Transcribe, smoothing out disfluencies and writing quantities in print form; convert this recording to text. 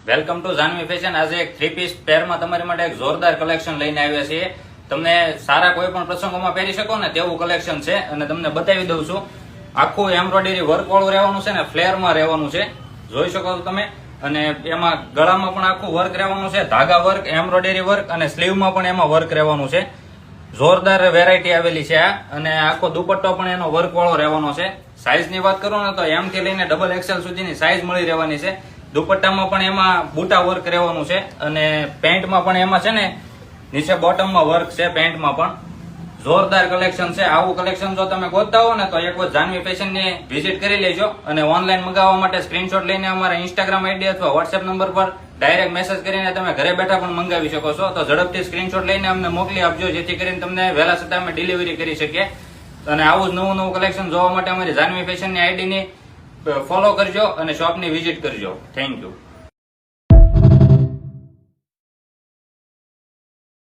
Welcome to Janvi fashion. આજે એક 3 piece પેરમાં તમારી માટે એક જોરદાર કલેક્શન લઈને આવ્યા છીએ. તમને સારા કોઈ પણ પ્રસંગોમાં પહેરી શકો ને તેવું કલેક્શન છે અને તમને બતાવી દઉં છું. આખું એમ્બ્રોઇડરી વર્ક વાળું રહેવાનું છે ને ફ્લેરમાં રહેવાનું છે, જોઈ શકો છો તમે. અને એમાં ગળામાં પણ આખું વર્ક રહેવાનું છે, ધાગા વર્ક, એમ્બ્રોઇડરી વર્ક અને સ્લીવમાં પણ એમાં વર્ક રહેવાનું છે. જોરદાર વેરાયટી આવેલી છે આ. અને આખો દુપટ્ટો પણ એનો વર્ક વાળો રહેવાનો છે. સાઈઝની વાત કરું ને તો એમ થી લઈને XXL સુધીની સાઈઝ મળી રહેવાની છે. દુપટ્ટામાં પણ એમાં બુટા વર્ક રહેવાનું છે અને પેન્ટમાં પણ એમાં છે ને નીચે બોટમમાં વર્ક છે. પેન્ટમાં પણ જોરદાર કલેક્શન છે. આવું કલેક્શન જો તમે ગોતતા હો ને તો એક વખત જાનવી ફેશન ની વિઝિટ કરી લેજો. અને ઓનલાઈન મંગાવવા માટે સ્ક્રીનશોટ લઈને અમારા ઇન્સ્ટાગ્રામ આઈડી અથવા વોટ્સએપ નંબર પર ડાયરેક્ટ મેસેજ કરીને તમે ઘરે બેઠા પણ મંગાવી શકો છો. તો ઝડપથી સ્ક્રીનશોટ લઈને અમને મોકલી આપજો, જેથી કરીને તમને વહેલા છતાં અમે ડિલિવરી કરી શકીએ. અને આવું જ નવું કલેક્શન જોવા માટે અમારી જાનવી ફેશન ની આઈડી ની ફોલો કરજો અને શોપની વિઝિટ કરજો. Thank you.